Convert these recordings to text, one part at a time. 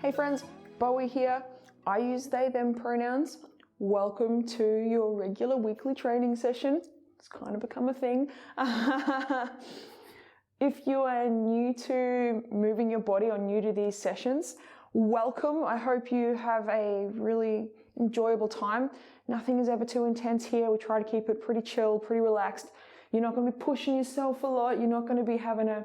Hey friends, Bowie here. I use they, them pronouns. Welcome to your regular weekly training session. It's kind of become a thing. If you are new to moving your body or new to these sessions, welcome. I hope you have a really enjoyable time. Nothing is ever too intense here. We try to keep it pretty chill, pretty relaxed. You're not going to be pushing yourself a lot. You're not going to be having a,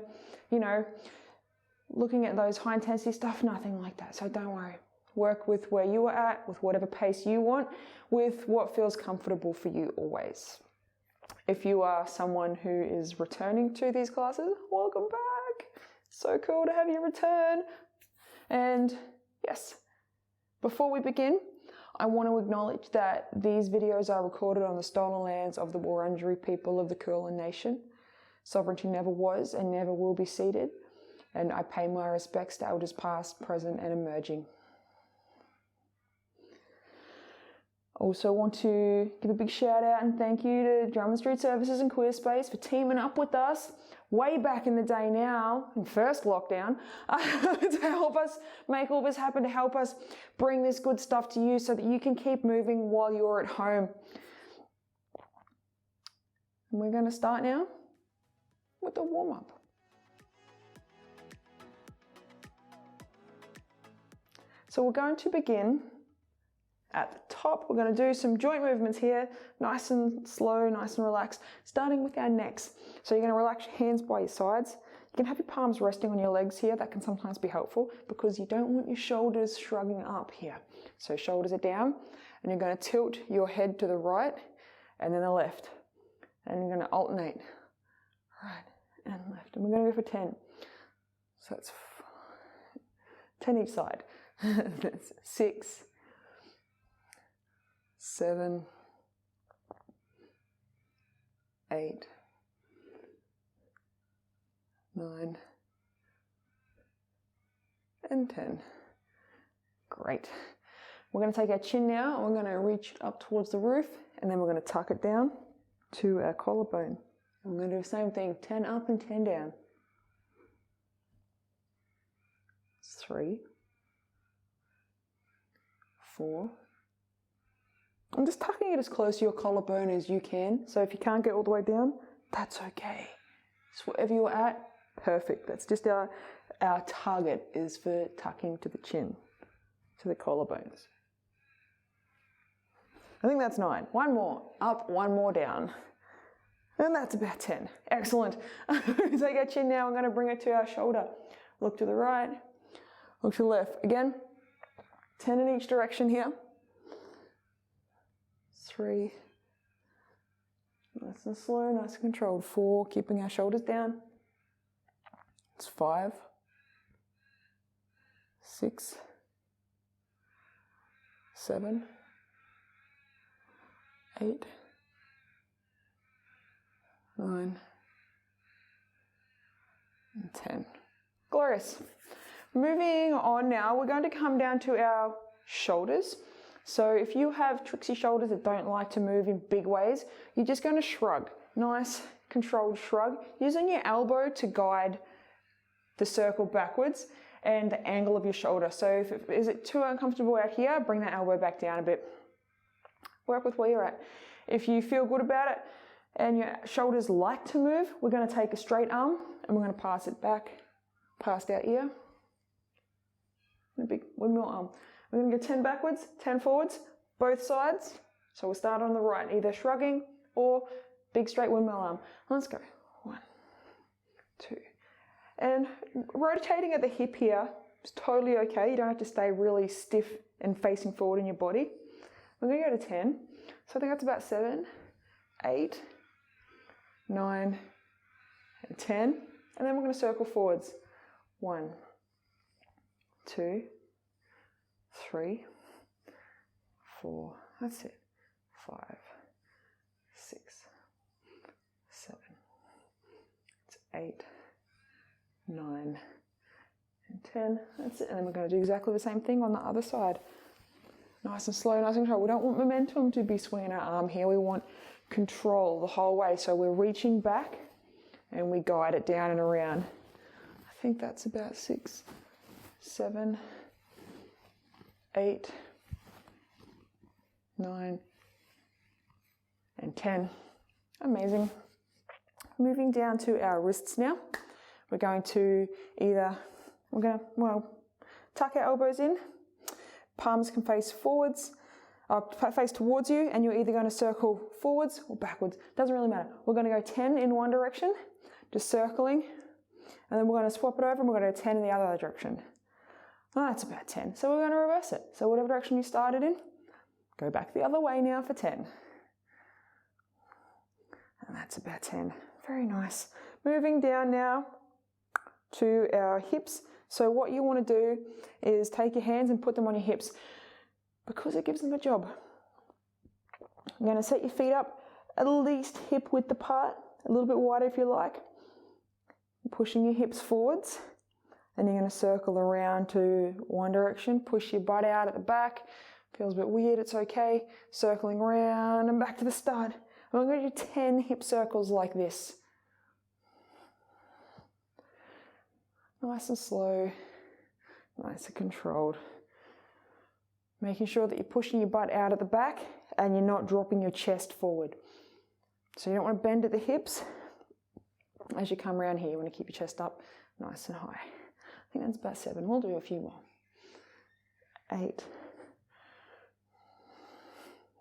looking at those high intensity stuff, nothing like that. So don't worry. Work with where you are at, with whatever pace you want, with what feels comfortable for you always. If you are someone who is returning to these classes, welcome back. So cool to have you return. And yes, before we begin, I want to acknowledge that these videos are recorded on the stolen lands of the Wurundjeri people of the Kulin Nation. Sovereignty never was and never will be ceded. And I pay my respects to elders past, present, and emerging. Also want to give a big shout out and thank you to Drummond Street Services and Queer Space for teaming up with us way back in the day now, in first lockdown, to help us make all this happen, to help us bring this good stuff to you so that you can keep moving while you're at home. And we're going to start now with the warm-up. So we're going to begin at the top. We're going to do some joint movements here, nice and slow, nice and relaxed, starting with our necks. So you're going to relax your hands by your sides. You can have your palms resting on your legs here. That can sometimes be helpful because you don't want your shoulders shrugging up here. So shoulders are down, and you're going to tilt your head to the right and then the left. And you're going to alternate right and left. And we're going to go for 10. So that's 10 each side. That's 6, 7, 8, 9, and 10. Great. We're going to take our chin now and we're going to reach up towards the roof and then we're going to tuck it down to our collarbone. And we're going to do the same thing, 10 up and 10 down. 3, 4. I'm just tucking it as close to your collarbone as you can. So if you can't get all the way down, that's okay. So wherever you're at, perfect. That's just our target is for tucking to the chin, to the collarbones. I think that's 9. One more up, one more down. And that's about 10. Excellent. Take our chin now. I'm going to bring it to our shoulder. Look to the right, look to the left. Again, 10 in each direction here. 3. Nice and slow, nice and controlled. 4, keeping our shoulders down. It's 5. 6. 7. 8. 9. And 10. Glorious. Moving on now, we're going to come down to our shoulders. So if you have tricksy shoulders that don't like to move in big ways, you're just going to shrug. Nice, controlled shrug. Using your elbow to guide the circle backwards and the angle of your shoulder. So is it too uncomfortable out here, bring that elbow back down a bit. Work with where you're at. If you feel good about it and your shoulders like to move, we're going to take a straight arm and we're going to pass it back past our ear. A big windmill arm. We're going to go 10 backwards, 10 forwards, both sides. So we'll start on the right, either shrugging or big straight windmill arm. Let's go. 1, 2. And rotating at the hip here is totally okay. You don't have to stay really stiff and facing forward in your body. We're going to go to 10. So I think that's about 7, 8, 9, and 10. And then we're going to circle forwards. 1, 2, 3, 4, that's it. 5, 6, 7, it's 8, 9, and 10. That's it. And then we're going to do exactly the same thing on the other side. Nice and slow, nice and controlled. We don't want momentum to be swinging our arm here. We want control the whole way. So we're reaching back and we guide it down and around. I think that's about 6, 7, 8, 9, and 10. Amazing. Moving down to our wrists now. We're going to tuck our elbows in. Palms can face forwards, face towards you, and you're either going to circle forwards or backwards. Doesn't really matter. We're going to go 10 in one direction, just circling, and then we're going to swap it over and we're going to go 10 in the other direction. Oh, that's about 10. So we're going to reverse it. So whatever direction you started in, go back the other way now for 10. And that's about 10. Very nice. Moving down now to our hips. So what you want to do is take your hands and put them on your hips because it gives them a job. You're going to set your feet up at least hip width apart, a little bit wider if you like. Pushing your hips forwards, and you're going to circle around to one direction. Push your butt out at the back. Feels a bit weird, it's okay. Circling around and back to the start. And we're going to do 10 hip circles like this. Nice and slow, nice and controlled. Making sure that you're pushing your butt out at the back and you're not dropping your chest forward. So you don't want to bend at the hips. As you come around here, you want to keep your chest up nice and high. I think that's about 7. We'll do a few more. 8,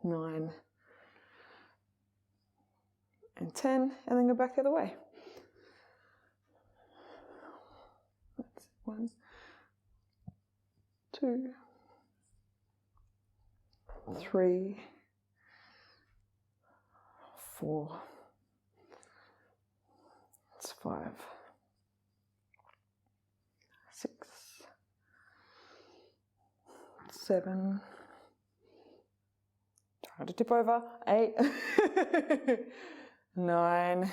9, and 10, and then go back the other way. That's 1, 2, 3, 4, that's 5, 6, 7, try to tip over, 8, 9,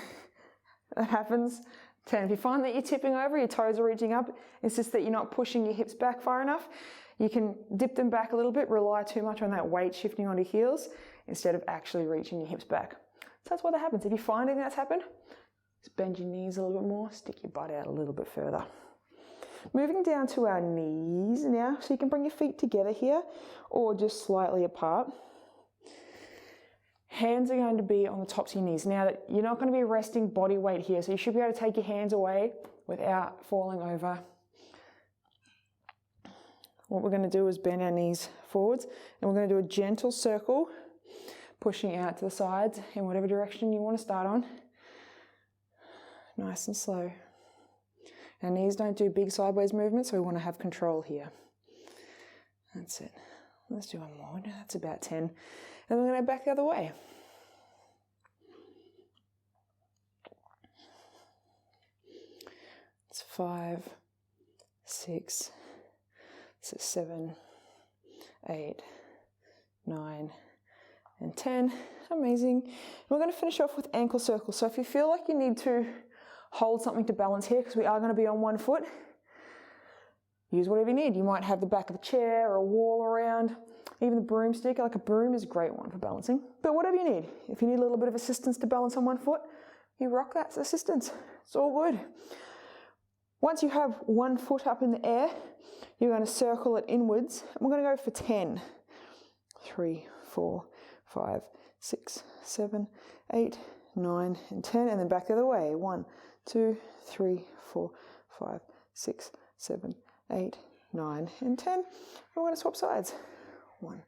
that happens, 10. If you find that you're tipping over, your toes are reaching up, it's just that you're not pushing your hips back far enough. You can dip them back a little bit, rely too much on that weight shifting onto heels instead of actually reaching your hips back. So that's what that happens. If you're finding that's happened, just bend your knees a little bit more, stick your butt out a little bit further. Moving down to our knees now, so you can bring your feet together here or just slightly apart. Hands are going to be on the tops of your knees. Now, that you're not going to be resting body weight here, so you should be able to take your hands away without falling over. What we're going to do is bend our knees forwards, and we're going to do a gentle circle, pushing out to the sides in whatever direction you want to start on. Nice and slow. Our knees don't do big sideways movements, so we want to have control here. That's it. Let's do one more. That's about 10. And we're going to go back the other way. It's 5, 6, 7, 8, 9, and 10. Amazing. And we're going to finish off with ankle circles. So if you feel like you need to hold something to balance here, because we are going to be on one foot, use whatever you need. You might have the back of a chair or a wall around. Even the broomstick, like a broom, is a great one for balancing. But whatever you need. If you need a little bit of assistance to balance on one foot, you rock that assistance. It's all good. Once you have one foot up in the air, you're going to circle it inwards. And we're going to go for 10. 3, 4, 5, 6, 7, 8, 9, and 10. And then back the other way. 1, 2, 3, 4, 5, 6, 7, 8, 9, and 10. And we're going to swap sides. 1,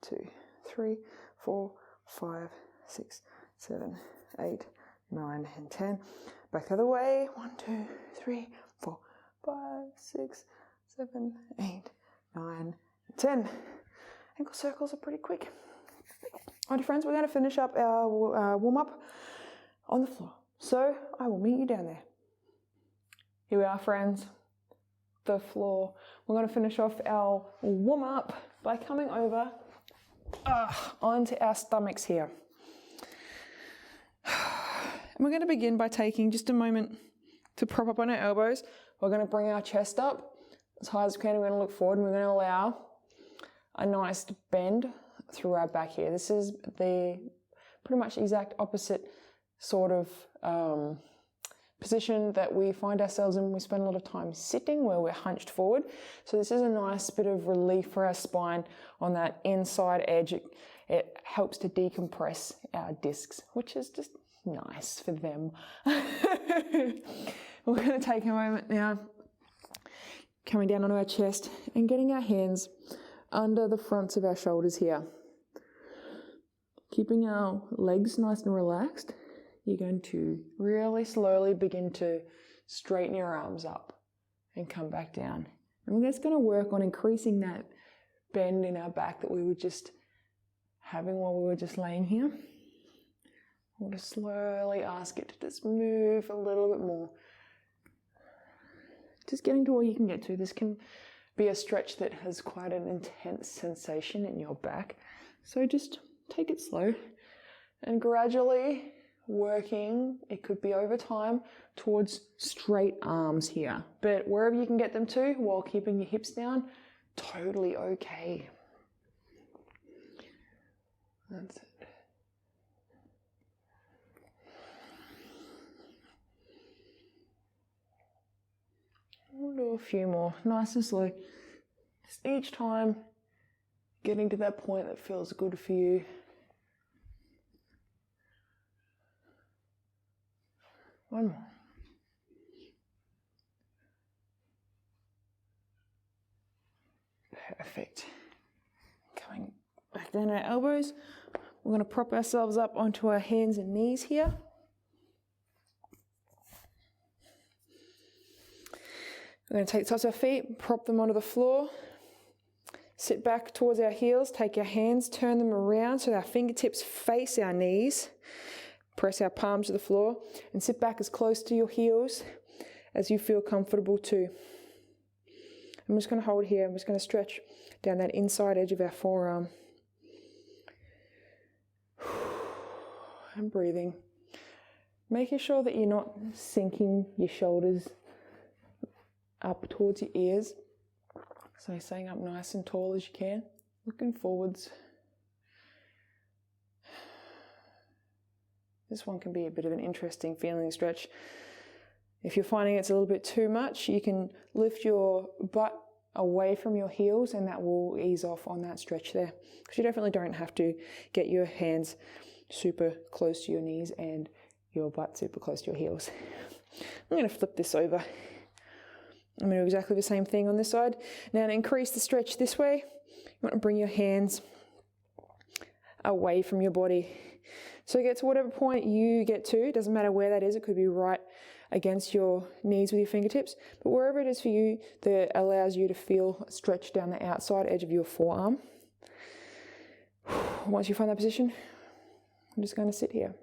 2, 3, 4, 5, 6, 7, 8, 9, and 10. Back the other way. 1, 2, 3, 4, 5, 6, 7, 8, 9, 10. Ankle circles are pretty quick. Alrighty, friends, we're going to finish up our warm-up on the floor. So I will meet you down there. Here we are, friends. The floor. We're going to finish off our warm-up by coming over onto our stomachs here. And we're going to begin by taking just a moment to prop up on our elbows. We're going to bring our chest up as high as we can. We're going to look forward and we're going to allow a nice bend through our back here. This is the pretty much exact opposite sort of position that we find ourselves in. We spend a lot of time sitting where we're hunched forward. So this is a nice bit of relief for our spine on that inside edge. It helps to decompress our discs, which is just nice for them. We're going to take a moment now, coming down onto our chest and getting our hands under the fronts of our shoulders here. Keeping our legs nice and relaxed, you're going to really slowly begin to straighten your arms up and come back down. And we're just going to work on increasing that bend in our back that we were just having while we were just laying here. I want to slowly ask it to just move a little bit more. Just getting to where you can get to. This can be a stretch that has quite an intense sensation in your back. So just take it slow and gradually working, it could be over time, towards straight arms here. But wherever you can get them to while keeping your hips down, totally okay. That's it. We'll do a few more, nice and slow. Just each time getting to that point that feels good for you. One more. Perfect. Coming back down our elbows. We're going to prop ourselves up onto our hands and knees here. We're going to take the tops of our feet, prop them onto the floor. Sit back towards our heels, take our hands, turn them around so our fingertips face our knees. Press our palms to the floor and sit back as close to your heels as you feel comfortable to. I'm just going to hold here. I'm just going to stretch down that inside edge of our forearm. And breathing. Making sure that you're not sinking your shoulders up towards your ears. So staying up nice and tall as you can. Looking forwards. This one can be a bit of an interesting feeling stretch. If you're finding it's a little bit too much, you can lift your butt away from your heels and that will ease off on that stretch there. Because you definitely don't have to get your hands super close to your knees and your butt super close to your heels. I'm going to flip this over. I'm going to do exactly the same thing on this side. Now to increase the stretch this way, you want to bring your hands away from your body. So get to whatever point you get to, it doesn't matter where that is, it could be right against your knees with your fingertips, but wherever it is for you that allows you to feel stretch down the outside edge of your forearm. Once you find that position, I'm just going to sit here.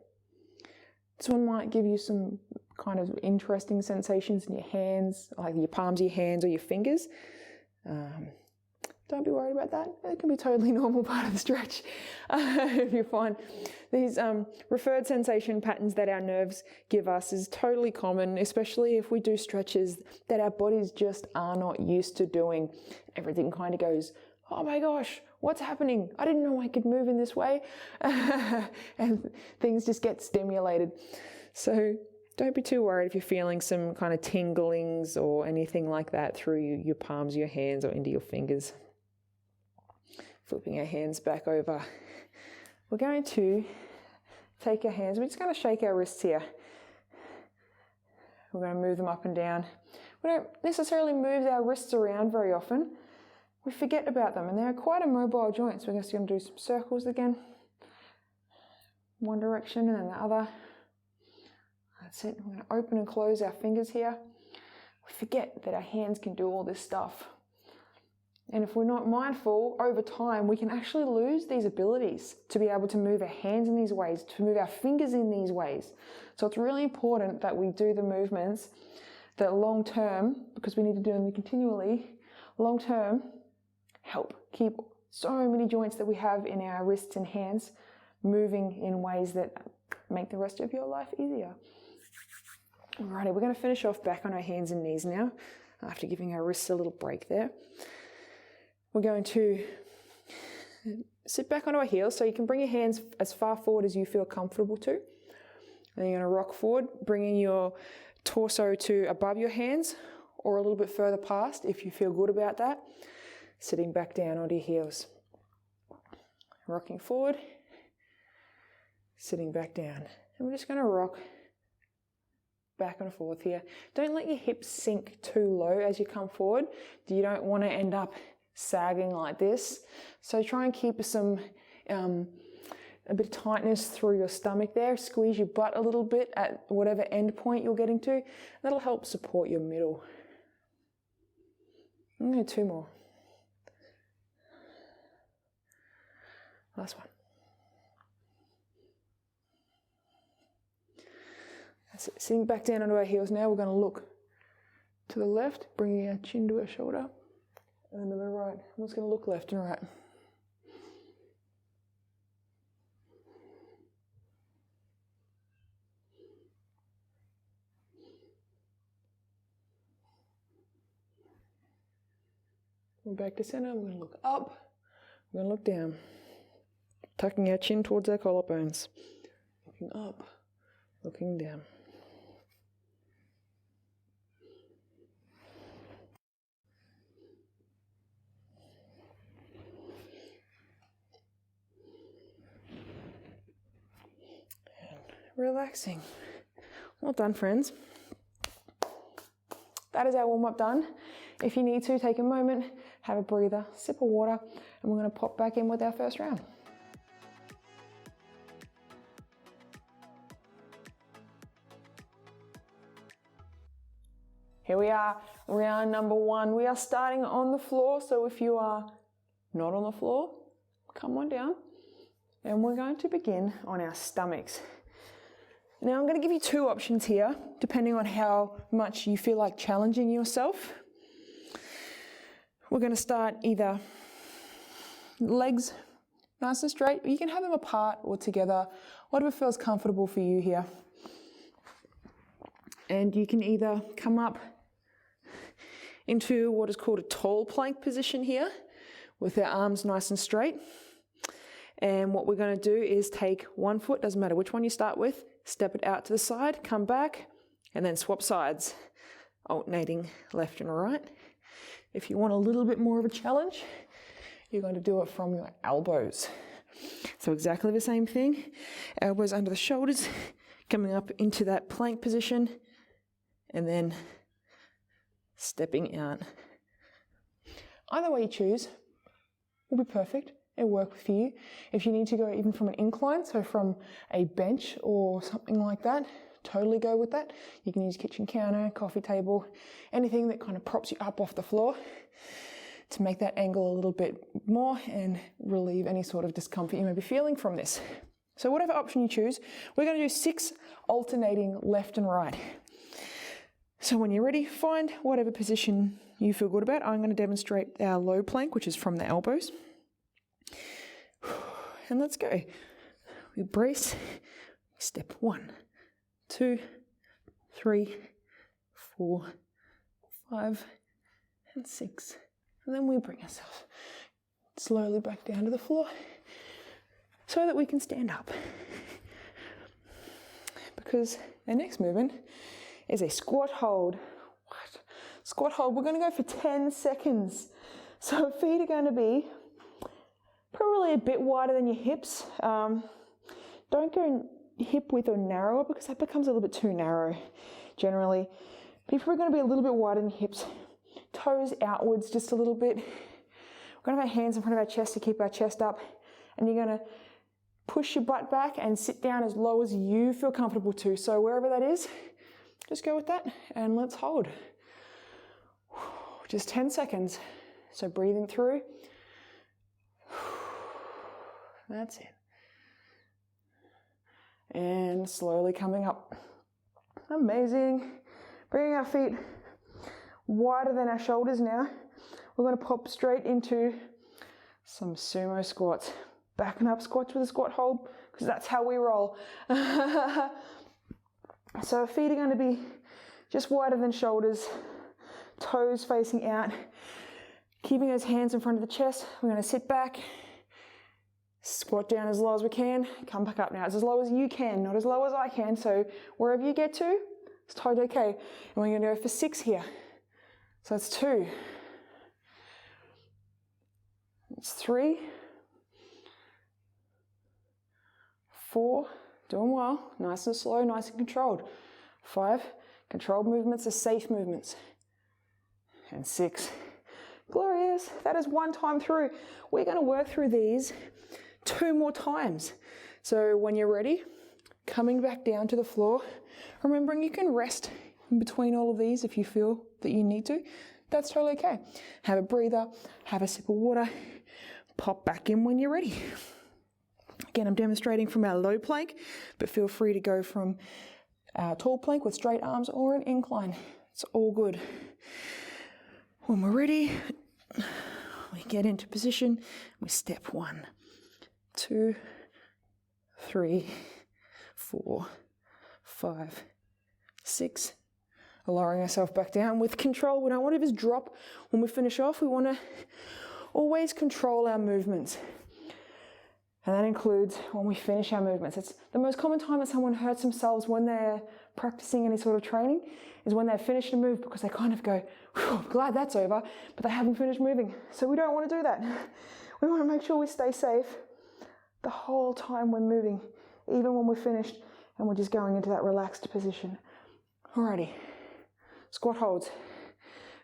This one might give you some kind of interesting sensations in your hands, like your palms of your hands or your fingers. Don't be worried about that. It can be totally normal part of the stretch. If you find these referred sensation patterns that our nerves give us is totally common, especially if we do stretches that our bodies just are not used to doing. Everything kind of goes, oh my gosh, what's happening? I didn't know I could move in this way. And things just get stimulated. So don't be too worried if you're feeling some kind of tinglings or anything like that through your palms, your hands, or into your fingers. Flipping our hands back over. We're going to take our hands, we're just going to shake our wrists here. We're going to move them up and down. We don't necessarily move our wrists around very often. We forget about them and they're quite immobile joints. We're just going to do some circles again. One direction and then the other. That's it. We're going to open and close our fingers here. We forget that our hands can do all this stuff. And if we're not mindful, over time, we can actually lose these abilities to be able to move our hands in these ways, to move our fingers in these ways. So it's really important that we do the movements that long term, because we need to do them continually, long term, help keep so many joints that we have in our wrists and hands moving in ways that make the rest of your life easier. Alrighty, we're going to finish off back on our hands and knees now, after giving our wrists a little break there. We're going to sit back onto our heels, so you can bring your hands as far forward as you feel comfortable to. And you're going to rock forward, bringing your torso to above your hands or a little bit further past if you feel good about that. Sitting back down onto your heels. Rocking forward, sitting back down. And we're just going to rock back and forth here. Don't let your hips sink too low as you come forward. You don't want to end up sagging like this. So try and keep some a bit of tightness through your stomach there. Squeeze your butt a little bit at whatever end point you're getting to. That'll help support your middle. I'm going to do 2 more. Last one. That's it. Sitting back down onto our heels now, we're going to look to the left, bringing our chin to our shoulder, and to the right. I'm just going to look left and right. We're back to center. We're going to look up. We're going to look down. Tucking our chin towards our collarbones. Looking up, looking down. And relaxing. Well done, friends. That is our warm-up done. If you need to, take a moment, have a breather, sip of water, and we're going to pop back in with our first round. Here we are, round number 1. We are starting on the floor, so if you are not on the floor, come on down. And we're going to begin on our stomachs. Now I'm going to give you 2 options here, depending on how much you feel like challenging yourself. We're going to start either legs nice and straight, but you can have them apart or together, whatever feels comfortable for you here. And you can either come up into what is called a tall plank position here with our arms nice and straight. And what we're going to do is take one foot, doesn't matter which one you start with, step it out to the side, come back, and then swap sides, alternating left and right. If you want a little bit more of a challenge, you're going to do it from your elbows. So exactly the same thing, elbows under the shoulders, coming up into that plank position, and then stepping out. Either way you choose will be perfect. It'll work for you. If you need to go even from an incline, so from a bench or something like that, totally go with that. You can use kitchen counter, coffee table, anything that kind of props you up off the floor to make that angle a little bit more and relieve any sort of discomfort you may be feeling from this. So whatever option you choose, we're going to do 6 alternating left and right. So when you're ready, find whatever position you feel good about. I'm going to demonstrate our low plank, which is from the elbows. And let's go. We brace, step 1, 2, 3, 4, 5, and 6. And then we bring ourselves slowly back down to the floor so that we can stand up. Because our next movement is a squat hold. What? Squat hold. We're going to go for 10 seconds. So feet are going to be probably a bit wider than your hips. Don't go hip width or narrower because that becomes a little bit too narrow generally. But you're probably going to be a little bit wider than your hips. Toes outwards just a little bit. We're going to have our hands in front of our chest to keep our chest up. And you're going to push your butt back and sit down as low as you feel comfortable to. So wherever that is, just go with that and let's hold. Just 10 seconds. So breathing through. That's it. And slowly coming up. Amazing. Bringing our feet wider than our shoulders now. We're going to pop straight into some sumo squats. Back and up squats with a squat hold because that's how we roll. So our feet are going to be just wider than shoulders, toes facing out, keeping those hands in front of the chest. We're going to sit back, squat down as low as we can, come back up now. It's as low as you can, not as low as I can. So wherever you get to, It's totally okay. And we're going to go for 6 here. So that's 2. It's 3. 4. Doing well. Nice and slow, nice and controlled. 5. Controlled movements are safe movements. And 6. Glorious. That is 1 time through. We're going to work through these 2 more times. So when you're ready, coming back down to the floor, remembering you can rest in between all of these if you feel that you need to. That's totally okay. Have a breather, have a sip of water, pop back in when you're ready. Again, I'm demonstrating from our low plank, but feel free to go from our tall plank with straight arms or an incline. It's all good. When we're ready, we get into position. We step 1, 2, 3, 4, 5, 6. Lowering ourselves back down with control. We don't want to just drop when we finish off. We want to always control our movements. And that includes when we finish our movements. It's the most common time that someone hurts themselves when they're practicing any sort of training is when they've finished a move, because they kind of go, I'm glad that's over, but they haven't finished moving. So we don't want to do that. We want to make sure we stay safe the whole time we're moving, even when we're finished and we're just going into that relaxed position. Alrighty. Squat holds.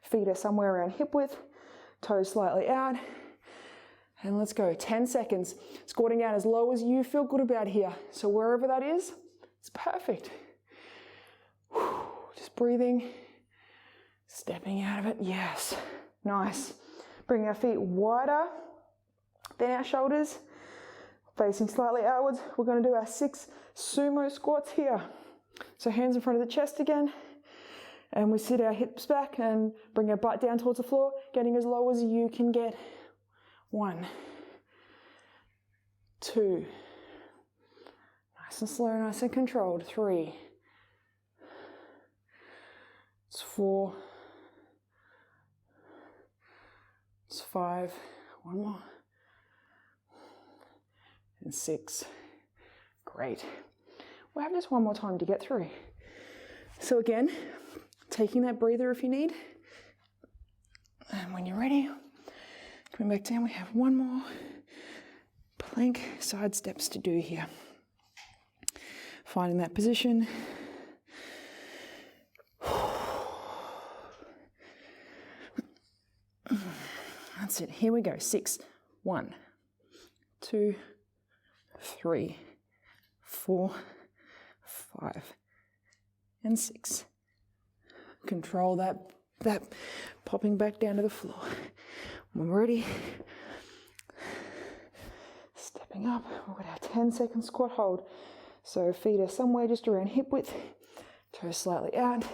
Feet are somewhere around hip width, toes slightly out. And let's go, 10 seconds. Squatting down as low as you feel good about here. So wherever that is, it's perfect. Just breathing, stepping out of it, yes. Nice. Bring our feet wider than our shoulders, facing slightly outwards. We're going to do our 6 sumo squats here. So hands in front of the chest again. And we sit our hips back and bring our butt down towards the floor, getting as low as you can get. 1, 2, nice and slow, nice and controlled. 3, it's 4, it's 5, 1 more, and 6. Great. We have just 1 more time to get through. So again, taking that breather if you need. And when you're ready, coming back down, we have 1 more plank side steps to do here. Finding that position. That's it. Here we go. 6. 1, 2, 3, 4, 5, and 6. Control that popping back down to the floor. When we're ready, stepping up, we've got our 10-second squat hold. So feet are somewhere just around hip width, toes slightly out,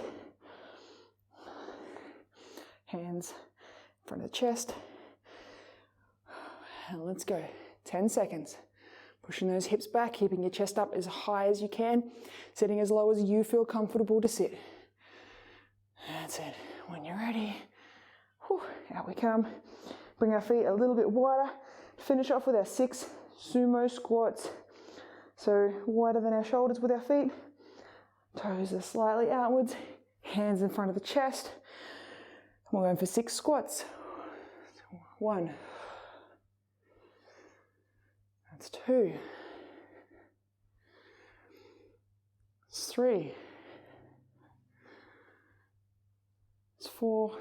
hands in front of the chest, and let's go. 10 seconds. Pushing those hips back, keeping your chest up as high as you can, sitting as low as you feel comfortable to sit. That's it. When you're ready, out we come. Bring our feet a little bit wider. Finish off with our 6 sumo squats. So wider than our shoulders with our feet. Toes are slightly outwards. Hands in front of the chest. We're going for 6 squats. 1. That's 2. It's 3. It's 4.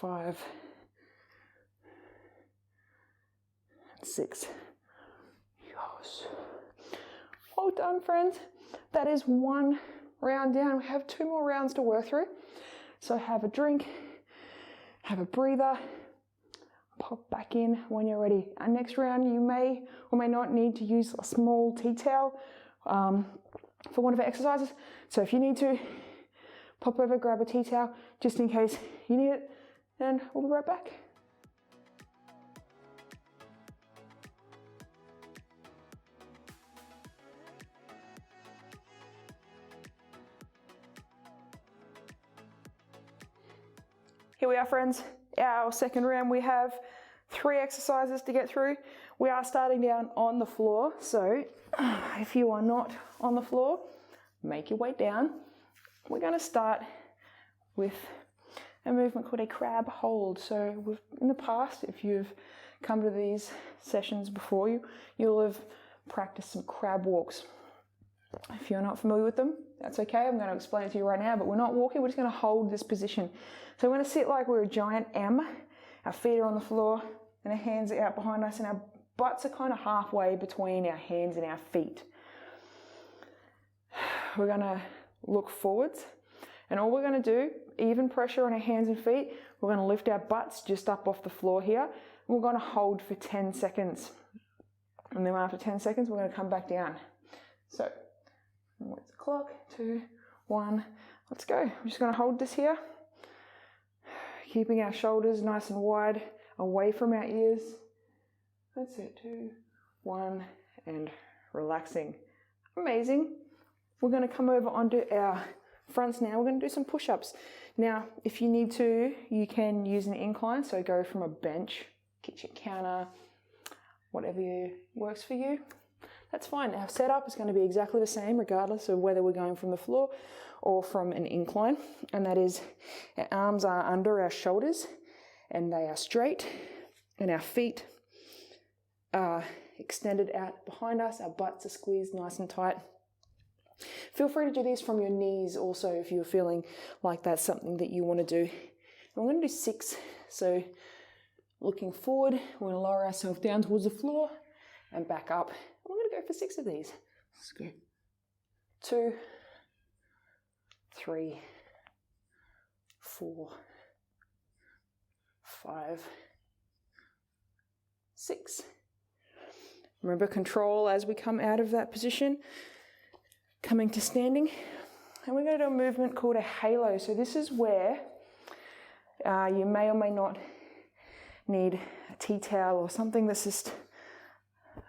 5. 6. Yes. Well done, friends. That is 1 round down. We have 2 more rounds to work through. So have a drink, have a breather, pop back in when you're ready. Our next round, you may or may not need to use a small tea towel for one of our exercises. So if you need to, pop over, grab a tea towel, just in case you need it, and we'll be right back. Here we are, friends. Our second round, we have 3 exercises to get through. We are starting down on the floor, so If you are not on the floor, make your way down. We're going to start with a movement called a crab hold. So in the past, if you've come to these sessions before, you'll have practiced some crab walks. If you're not familiar with them, that's okay. I'm going to explain it to you right now, but we're not walking, we're just going to hold this position. So we're going to sit like we're a giant M. Our feet are on the floor and our hands are out behind us and our butts are kind of halfway between our hands and our feet. We're going to look forwards, and all we're going to do, even pressure on our hands and feet, we're going to lift our butts just up off the floor here. We're going to hold for 10 seconds. And then after 10 seconds, we're going to come back down. So, what's the clock? 2, 1, let's go. I'm just going to hold this here, keeping our shoulders nice and wide away from our ears. That's it. 2, 1, and relaxing. Amazing. We're going to come over onto our fronts now. We're going to do some push-ups. Now, if you need to, you can use an incline. So go from a bench, kitchen counter, whatever works for you. That's fine. Our setup is going to be exactly the same regardless of whether we're going from the floor or from an incline. And that is, our arms are under our shoulders and they are straight, and our feet are extended out behind us. Our butts are squeezed nice and tight. Feel free to do these from your knees also if you're feeling like that's something that you want to do. And we're going to do 6. So looking forward, we're going to lower ourselves down towards the floor and back up. We're going to go for 6 of these. Let's go. 2, 3, 4, 5, 6. Remember, control as we come out of that position. Coming to standing, and we're going to do a movement called a halo. So this is where you may or may not need a tea towel or something that's just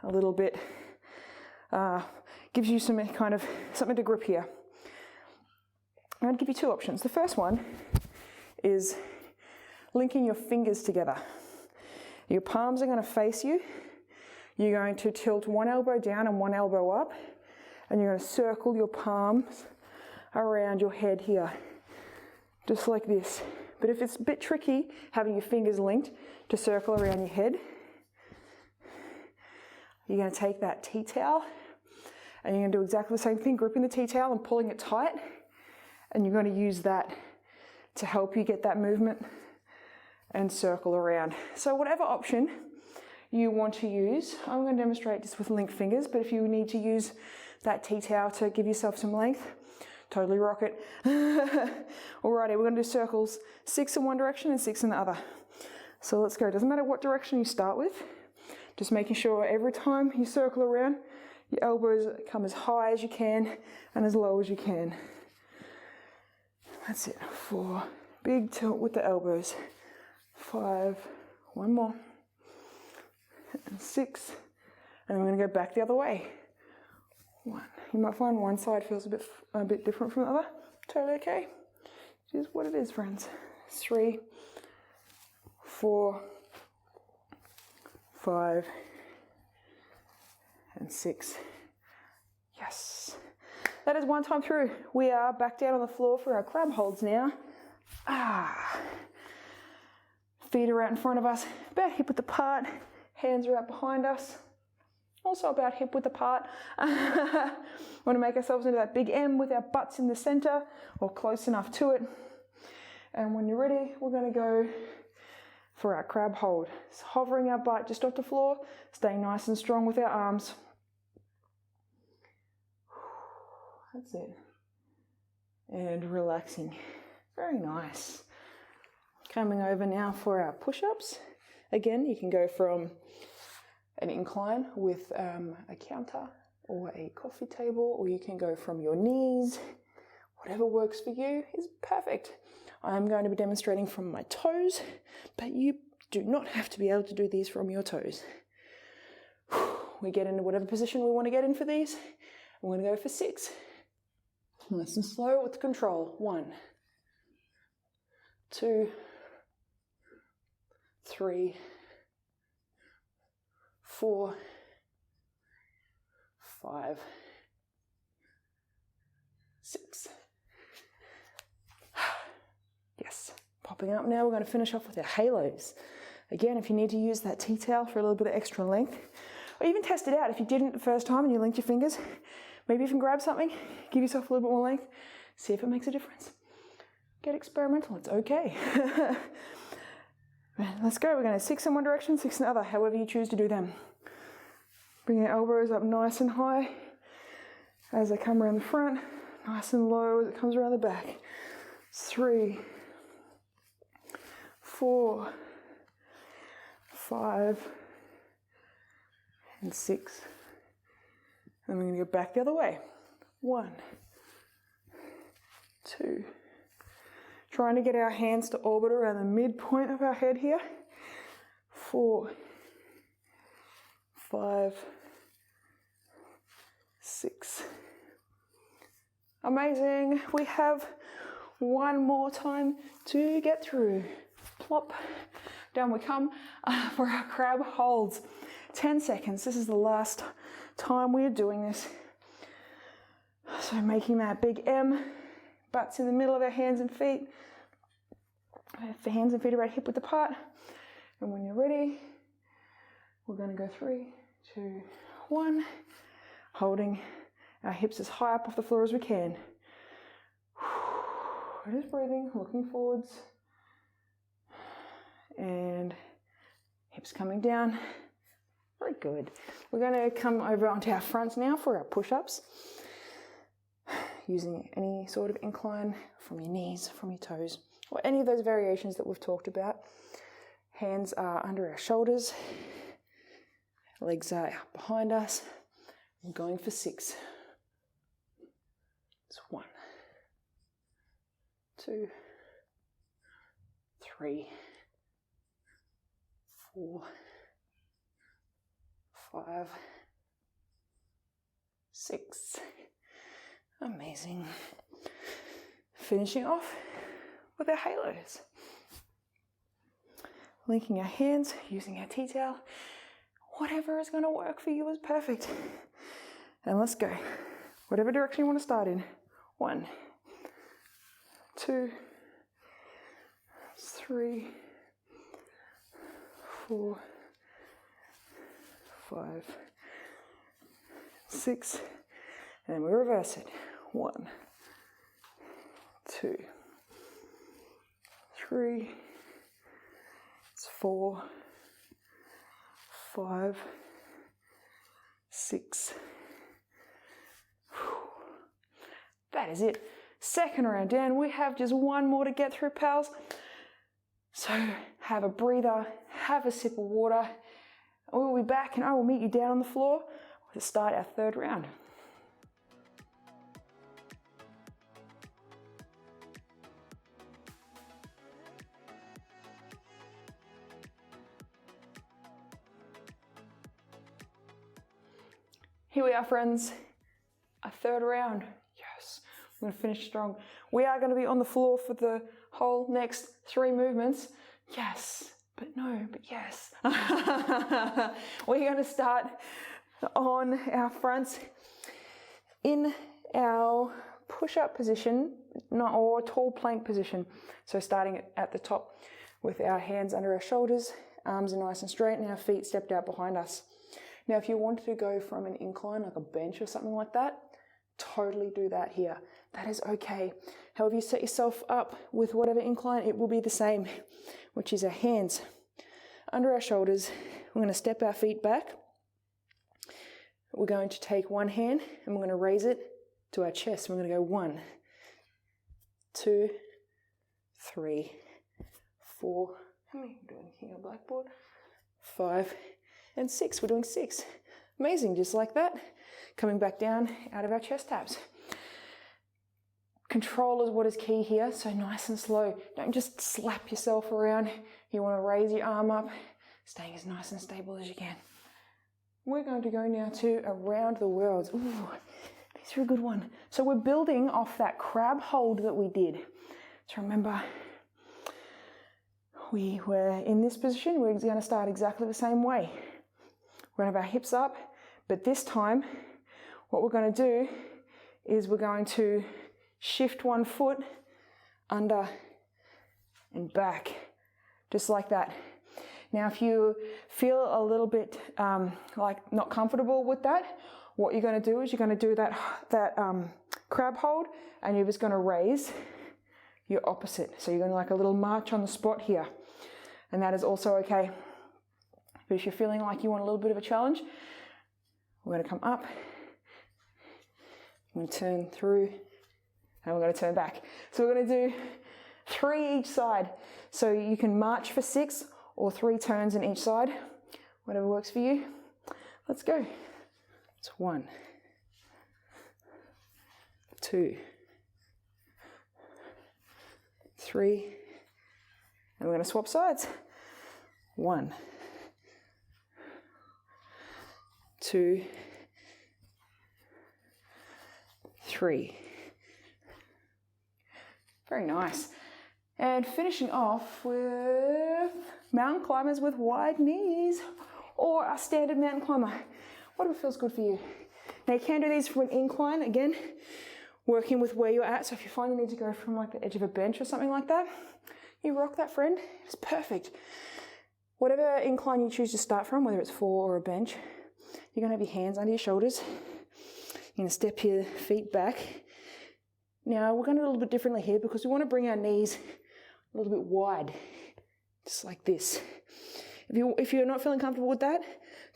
a little bit, gives you some kind of something to grip here. I'm going to give you 2 options. The first one is linking your fingers together. Your palms are going to face you. You're going to tilt one elbow down and one elbow up. And you're going to circle your palms around your head here, just like this. But if it's a bit tricky having your fingers linked to circle around your head, you're going to take that tea towel and you're going to do exactly the same thing, gripping the tea towel and pulling it tight. And you're going to use that to help you get that movement and circle around. So whatever option you want to use, I'm going to demonstrate this with linked fingers, but if you need to use that tea towel to give yourself some length, totally rock it. Alrighty, we're going to do circles, 6 in one direction and 6 in the other. So let's go. Doesn't matter what direction you start with, just making sure every time you circle around, your elbows come as high as you can and as low as you can. That's it. 4, big tilt with the elbows. 5, 1 more, and 6, and we're going to go back the other way. 1. You might find one side feels a bit different from the other. Totally okay. It is what it is, friends. 3, 4, 5, and 6. Yes. That is 1 time through. We are back down on the floor for our crab holds now. Feet are out in front of us, about hip width apart. Hands are out behind us. Also about hip width apart. Want to make ourselves into that big M with our butts in the center or close enough to it. And when you're ready, we're going to go for our crab hold. So hovering our butt just off the floor, staying nice and strong with our arms. That's it. And relaxing. Very nice. Coming over now for our push-ups. Again, you can go from an incline with a counter or a coffee table, or you can go from your knees. Whatever works for you is perfect. I'm going to be demonstrating from my toes, but you do not have to be able to do these from your toes. We get into whatever position we want to get in for these. We're going to go for 6. Nice and slow with control. 1, 2, 3, 4, 5, 6. Yes, popping up now. We're going to finish off with our halos. Again, if you need to use that tea towel for a little bit of extra length, or even test it out. If you didn't the first time and you linked your fingers, maybe you can grab something, give yourself a little bit more length, see if it makes a difference. Get experimental, it's okay. Let's go. We're going to 6 in one direction, 6 in the other, however you choose to do them. Bring your elbows up nice and high as they come around the front, nice and low as it comes around the back. 3, 4, 5, and 6. And we're going to go back the other way. 1, 2. Trying to get our hands to orbit around the midpoint of our head here. 4, 5, 6. Amazing. We have one more time to get through. Plop. Down we come for our crab holds. 10 seconds. This is the last time we are doing this. So making that big M, butts in the middle of our hands and feet. The hands and feet are right hip width apart. And when you're ready, we're going to go 3, 2, 1. Holding our hips as high up off the floor as we can. Just breathing, looking forwards. And hips coming down. Very good. We're going to come over onto our fronts now for our push-ups. Using any sort of incline from your knees, from your toes, or any of those variations that we've talked about. Hands are under our shoulders. Legs are out behind us. I'm going for 6. It's 1, 2, 3, 4, 5, 6. Amazing. Finishing off with our halos. Linking our hands, using our tea towel. Whatever is going to work for you is perfect. And let's go. Whatever direction you want to start in. 1, 2, 3, 4, 5, 6, and we reverse it. 1, 2, 3, 4, 5, 6. That is it. Second round down. We have just one more to get through, pals. So have a breather, have a sip of water. We'll be back and I will meet you down on the floor to start our third round. Here we are, friends. A third round. Yes, we're going to finish strong. We are going to be on the floor for the whole next 3 movements. Yes, but no, but yes. We're going to start on our fronts in our push-up position, or tall plank position. So starting at the top with our hands under our shoulders, arms are nice and straight, and our feet stepped out behind us. Now, if you wanted to go from an incline, like a bench or something like that, totally do that here. That is okay. However you set yourself up with whatever incline, it will be the same, which is our hands under our shoulders. We're going to step our feet back. We're going to take one hand and we're going to raise it to our chest. We're going to go 1, 2, 3, 4. How many are we doing here on blackboard? 5 and 6. We're doing 6. Amazing, just like that. Coming back down out of our chest taps. Control is what is key here, so nice and slow. Don't just slap yourself around. You want to raise your arm up, staying as nice and stable as you can. We're going to go now to around the world. Ooh, these are a good one. So we're building off that crab hold that we did. So remember, we were in this position. We're going to start exactly the same way. We're going to have our hips up, but this time what we're going to do is we're going to shift one foot under and back, just like that. Now, if you feel a little bit like not comfortable with that, what you're going to do is you're going to do that crab hold, and you're just going to raise your opposite. So you're going to like a little march on the spot here, and that is also okay. But if you're feeling like you want a little bit of a challenge, we're going to come up, we're going to turn through, and we're going to turn back. So we're going to do 3 each side. So you can march for 6 or 3 turns in each side, whatever works for you. Let's go. It's 1, 2, 3, and we're going to swap sides. 1, 2, 3. Very nice. And finishing off with mountain climbers with wide knees, or a standard mountain climber, whatever feels good for you. Now you can do these from an incline, again, working with where you're at. So if you find you need to go from like the edge of a bench or something like that, you rock that, friend. It's perfect. Whatever incline you choose to start from, whether it's floor or a bench, you're gonna have your hands under your shoulders. You're gonna step your feet back. Now we're gonna do a little bit differently here because we wanna bring our knees a little bit wide, just like this. If you're not feeling comfortable with that,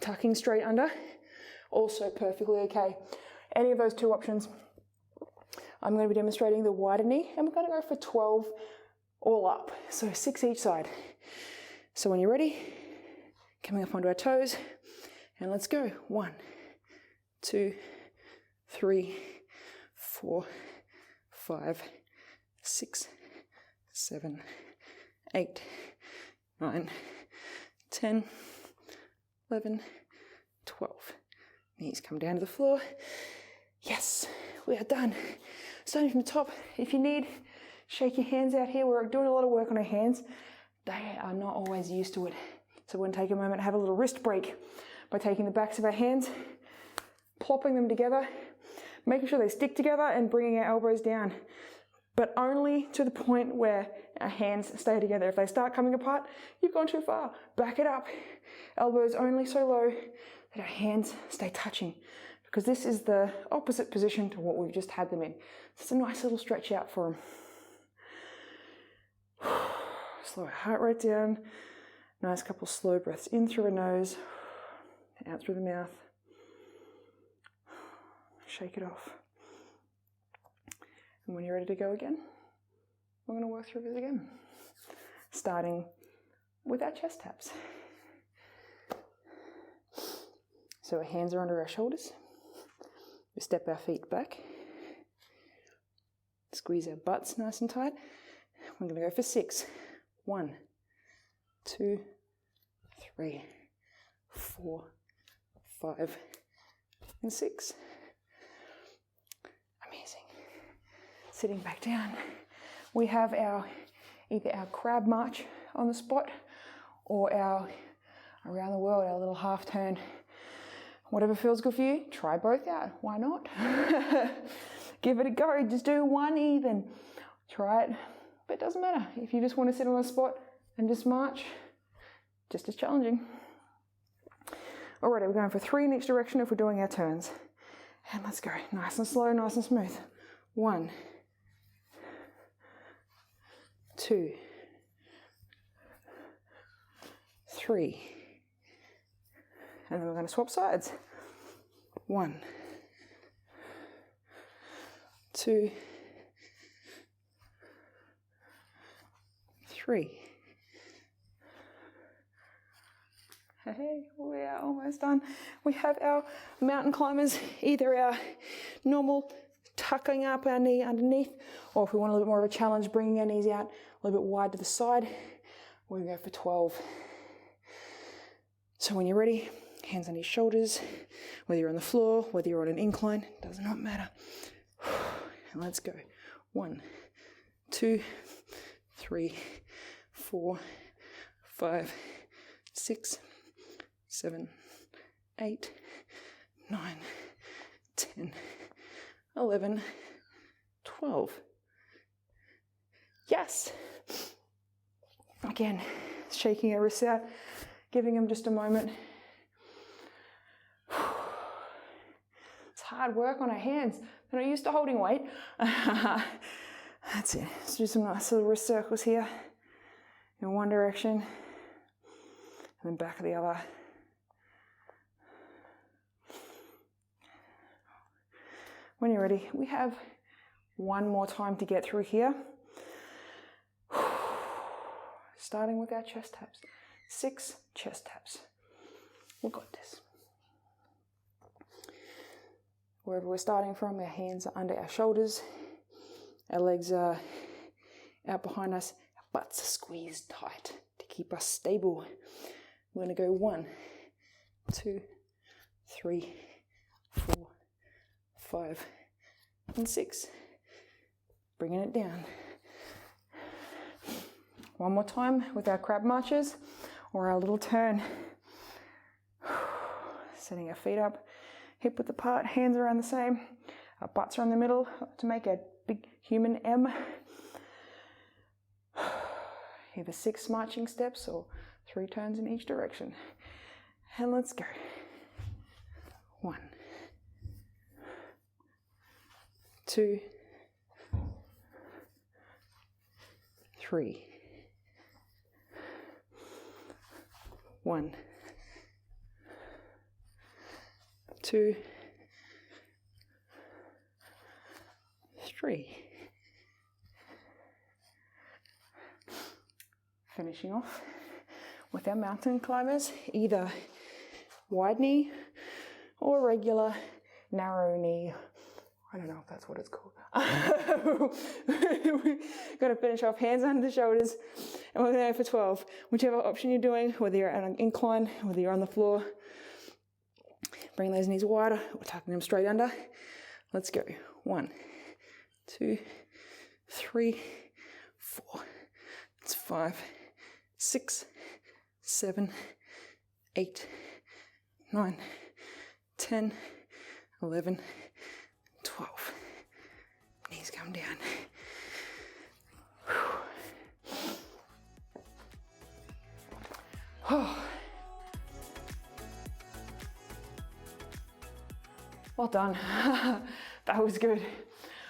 tucking straight under, also perfectly okay. Any of those 2 options. I'm going to be demonstrating the wider knee, and we're going to go for 12 all up, so 6 each side. So when you're ready, coming up onto our toes, and let's go. 1, 2, 3, 4, 5, 6, 7, 8, 9, 10, 11, 12. Knees come down to the floor. Yes, we are done. Starting from the top, if you need, shake your hands out here. We're doing a lot of work on our hands. They are not always used to it. So we're going to take a moment and have a little wrist break by taking the backs of our hands, plopping them together, making sure they stick together and bringing our elbows down, but only to the point where our hands stay together. If they start coming apart, you've gone too far. Back it up. Elbows only so low that our hands stay touching, because this is the opposite position to what we've just had them in. It's a nice little stretch out for them. Slow our heart rate down. Nice couple slow breaths in through the nose, out through the mouth. Shake it off. And when you're ready to go again, we're going to work through this again, starting with our chest taps. So our hands are under our shoulders. We step our feet back. Squeeze our butts nice and tight. We're going to go for 6. 1, 2, 3, 4, 5, and 6. Amazing. Sitting back down, we have either our crab march on the spot or our around the world, our little half turn. Whatever feels good for you, try both out. Why not? Give it a go. Just do one even. Try it, but it doesn't matter. If you just want to sit on the spot and just march, just as challenging. Alrighty, we're going for 3 in each direction if we're doing our turns. And let's go. Nice and slow, nice and smooth. 1, 2, 3. And then we're going to swap sides. 1, 2, 3. Hey, we are almost done. We have our mountain climbers, either our normal tucking up our knee underneath, or if we want a little bit more of a challenge, bringing our knees out a little bit wide to the side, we're going to go for 12. So when you're ready, hands on your shoulders, whether you're on the floor, whether you're on an incline, does not matter. And let's go. 1, 2, 3, 4, 5, 6, 7, 8, 9, 10, 11, 12. Yes. Again, shaking our wrists out, giving them just a moment. It's hard work on our hands. They're not used to holding weight. That's it. Let's do some nice little wrist circles here in one direction and then back of the other. When you're ready, we have one more time to get through here. Starting with our chest taps. 6 chest taps. We've got this. Wherever we're starting from, our hands are under our shoulders. Our legs are out behind us. Our butts are squeezed tight to keep us stable. We're going to go 1, 2, 3, 4, 5, and 6. Bringing it down. One more time with our crab marches or our little turn. Setting our feet up, hip width apart, hands around the same. Our butts are in the middle to make a big human M. Either 6 marching steps or 3 turns in each direction. And let's go. 1, 2, 3. 1, 2, 3. Finishing off with our mountain climbers, either wide knee or regular narrow knee. I don't know if that's what it's called. We're going to finish off hands under the shoulders, and we're going to go for 12. Whichever option you're doing, whether you're at an incline, whether you're on the floor, bring those knees wider or tucking them straight under. Let's go. 1, 2, 3, 4. It's 5, 6, 7, 8, 9, 10, 11, 12. Knees come down. Oh. Well done. That was good.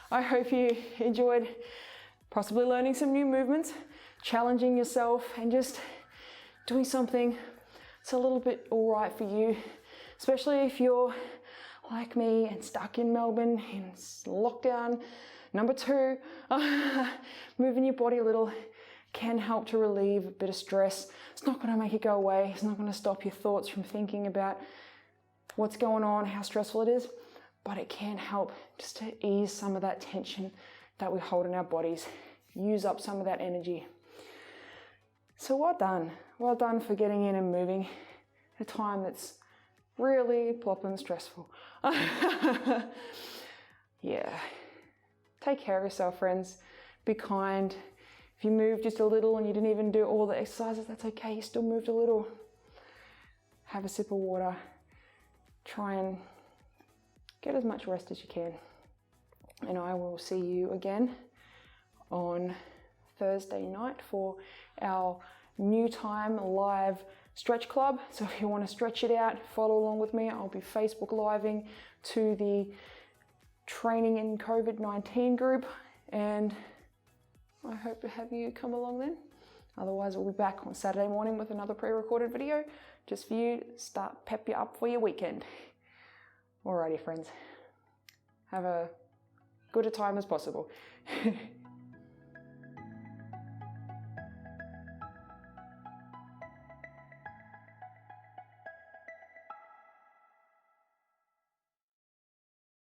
I hope you enjoyed possibly learning some new movements, challenging yourself, and just doing something that's a little bit all right for you, especially if you're like me and stuck in Melbourne in lockdown number 2. Moving your body a little can help to relieve a bit of stress. It's not going to make it go away. It's not going to stop your thoughts from thinking about what's going on, how stressful it is, but it can help just to ease some of that tension that we hold in our bodies, use up some of that energy. So well done. Well done for getting in and moving at a time that's really plopping stressful. Yeah. Take care of yourself, friends. Be kind. If you moved just a little and you didn't even do all the exercises, that's okay. You still moved a little. Have a sip of water. Try and get as much rest as you can. And I will see you again on Thursday night for our new time live stretch club. So if you want to stretch it out, follow along with me. I'll be Facebook living to the training in COVID-19 group, and I hope to have you come along then. Otherwise, we'll be back on Saturday morning with another pre-recorded video just for you to start pep you up for your weekend. Alrighty, friends. Have a good a time as possible.